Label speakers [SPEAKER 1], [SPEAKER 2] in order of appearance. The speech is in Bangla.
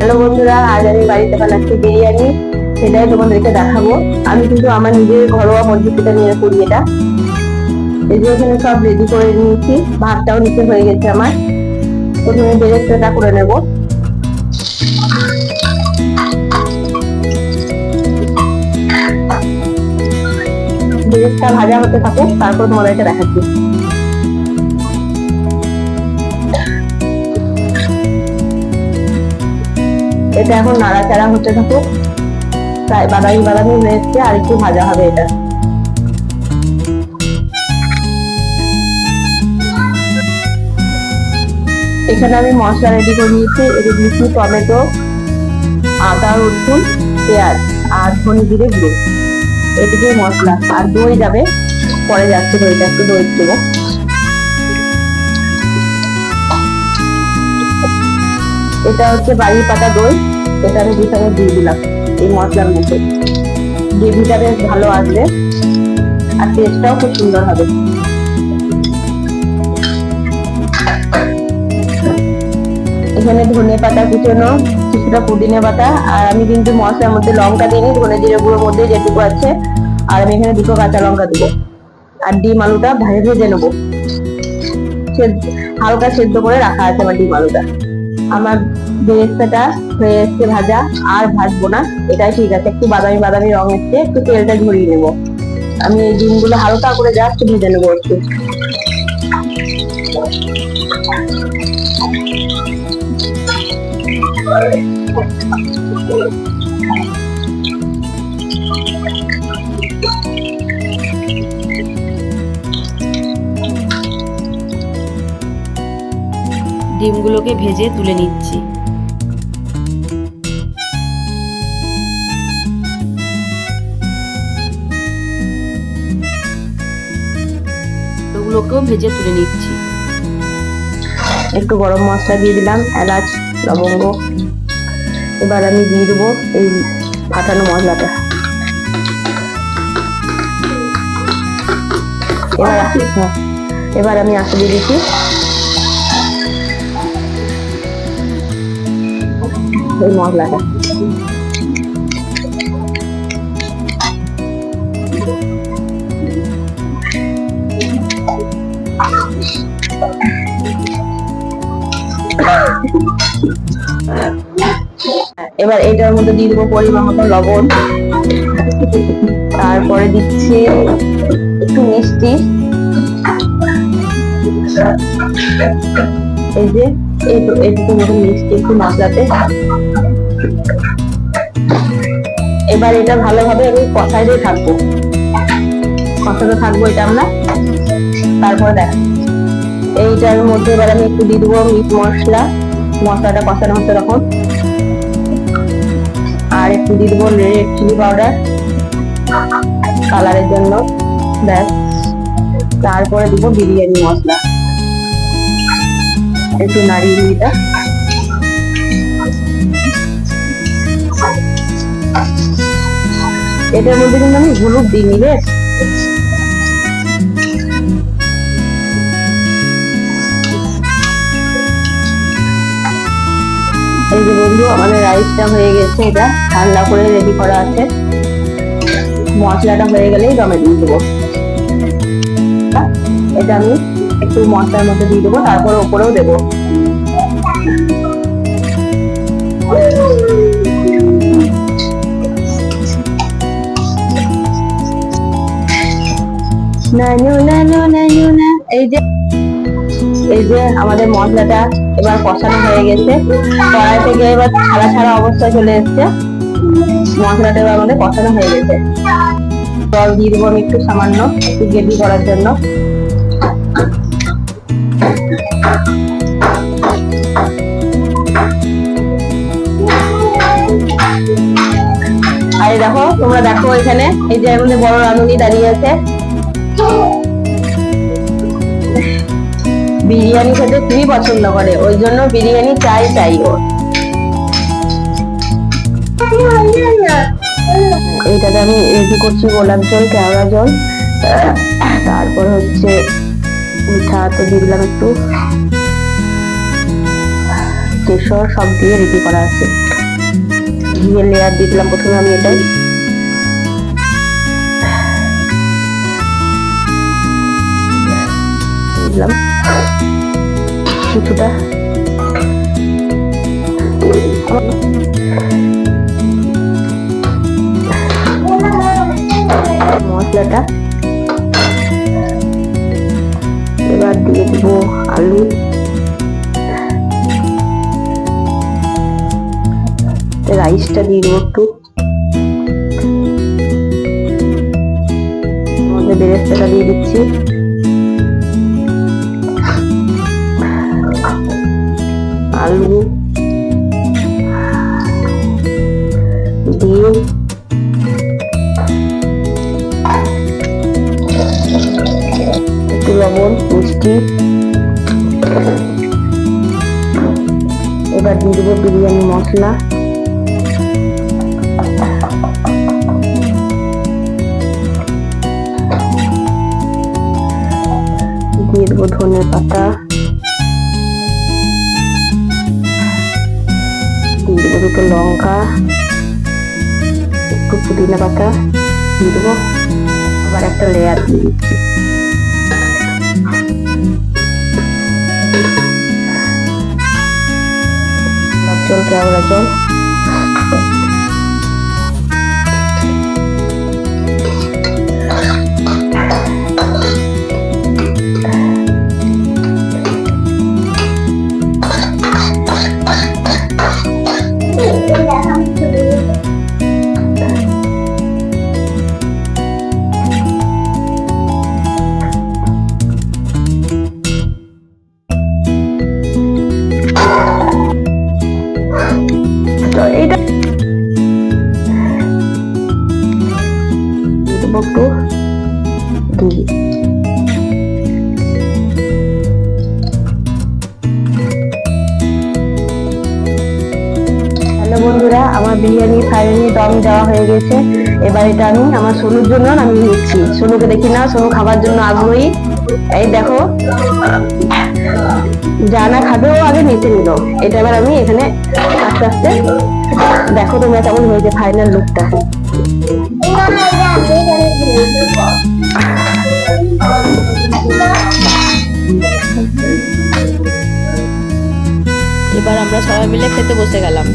[SPEAKER 1] হ্যালো বন্ধুরা, আজ আমি বাড়িতে বানাচ্ছি বিরিয়ানি, সেটাই তোমাদেরকে দেখাবো। আমি কিন্তু আমার নিজের ঘরোয়া পদ্ধতিটা নিয়ে করি এটা। এই যে এখানে সব রেডি করে নিয়েছি, ভাতটাও নিচে হয়ে গেছে আমার। প্রথমে বেরেস্তাটা করে নেব। বেরেস্তা ভাজা হতে থাকুক, তারপর তোমাদেরকে দেখাচ্ছি। এটা এখন নাড়াচাড়া হতে থাকুক, প্রায় বাদামি বাদামি হয়ে এসছে, আর একটু ভাজা হবে এটা। এখানে আমি মশলা রেডি করে নিয়েছি। এটা দিয়েছি টমেটো, আদা, রসুন, পেঁয়াজ আর ধনে জিরে গুঁড়ো, এদিকে মশলা। আর দই যাবে, পরে যাচ্ছে দইটা, একটু দই দেবো। এটা হচ্ছে বাড়ির পাতা দই, এটা আমি 2 চামচ দিয়ে দিলাম এই মশলার মধ্যে। গ্রেভিটা বেশ ভালো আসবে আর টেস্টটাও খুব সুন্দর হবে। এখানে ধনে পাতা কুচনো, কিছুটা পুদিনা পাতা, আর আমি কিন্তু মশলার মধ্যে লঙ্কা দিইনি, ধনে জিরে গুঁড়োর মধ্যে যেটুকু আছে। আর আমি এখানে 2 কাঁচা লঙ্কা দেবো, আর ডিম আলুটা ভেজে নেবো। হালকা সেদ্ধ করে রাখা আছে আমার ডিম আলুটা। আমার বেরেস্তাটা হয়ে এসছে ভাজা, আর ভাজবো না, এটাই ঠিক আছে। একটু বাদামি বাদামি রং এসছে, একটু তেলটা ঝরিয়ে নেবো। আমি এই ডিমগুলো হালকা করে জাস্ট ভেজে নেবো একটু।
[SPEAKER 2] ডিমগুলোকে ভেজে তুলে নিচ্ছি। ওগুলোকেও ভেজে তুলে নিচ্ছি।
[SPEAKER 1] একটু গরম মশলা দিয়ে দিলাম, এলাচ, লবঙ্গ। এবার আমি দিয়ে দেবো এই ফাটানো মশলাটা। এবার আমি আস্তে দিয়ে দিচ্ছি। এই মশলাটা এবার এটার মধ্যে দিয়ে দেবো পরিমাণ মতো লবণ, তারপরে দিচ্ছি একটু মিষ্টি। এই যে এইটুকু মতো মিষ্টি একটু মশলাতে। এবার এটা ভালোভাবে আমি কষাইতে থাকবো, কষাতে থাকবো এটা আমরা। তারপরে দেখ এইটার মধ্যে এবার আমি একটু দিয়ে দেবো মিট মশলা, মশলাটা কষানো হচ্ছে তখন। আর একটু দিয়ে দেবো রেড চিলি পাউডার কালারের জন্য, ব্যাস। তারপরে দিব বিরিয়ানি মশলা, একটু নাড়িয়ে দিই এটা। এটার মধ্যে কিন্তু আমি হলুদ দিইনি, বেশ। এই যে বন্ধু, আমাদের রাইসটা হয়ে গেছে, এটা ঠান্ডা করে রেডি করা আছে। মশলাটা হয়ে গেলেই দমে দিয়ে দেবো। এটা আমি একটু মশলার মধ্যে দিয়ে দেবো, তারপরে ওপরেও দেবো। এই যে আমাদের মশলাটা এবার কষানো হয়ে গেছে, কড়াই থেকে এবার ছাড়া ছাড়া অবস্থায় চলে এসছে। মশলাটা এবার আমাদের কষানো হয়ে গেছে। জল দিয়ে দেবো আমি একটু সামান্য, একটু গ্রেভি করার জন্য। আর দেখো, তোমরা দেখো এখানে এই যে আমাদের বড় রাঁধুনি দাঁড়িয়ে আছে। বিরিয়ানি খেতে খুবই পছন্দ করে, ওই জন্য বিরিয়ানি চাই ওর। এইটাতে আমি রেডি করছি গোলাপ জল, কেওড়া জল, তারপর হচ্ছে মিঠা তো দিয়ে দিলাম একটু, কেশর, সব দিয়ে রেডি করা আছে। ঘিয়ের লেয়ার দিয়ে দিলাম প্রথমে আমি এটাই। দিলাম কিছুটা মশলাটা। এবার দিয়ে দিব আলু, রাইসটা দিয়ে দেবো একটু, মধ্যে বেরেস্তাটা দিয়ে দিচ্ছি, আলু ডিম, একটু লবণ মিষ্টি। এবার দিয়ে দেবো বিরিয়ানি মশলা, দিয়ে দেবো ধনে পাতা, দিয়ে দেবো দুটো লঙ্কা, একটু পুদিনা পাতা দিয়ে দেবো, আবার একটা লেয়ার দিয়ে দিচ্ছি। জল, কেওড়া জল, এইটা একটু ঘি। হ্যালো বন্ধুরা, আমার বিরিয়ানি ফাইনালি দম দেওয়া হয়ে গেছে। এবার এটা আমি আমার সোনুর জন্য আমি নিচ্ছি। সোনুকে দেখি না, সোনু খাবার জন্য আগ্রহী। এই দেখো, জানা খাবে, ও আগে নিচে নিল। এটা এবার আমি এখানে আস্তে আস্তে দেখো তোমরা কেমন হয়েছে ফাইনাল লুকটা।
[SPEAKER 2] এবার আমরা সবাই মিলে খেতে বসে গেলাম।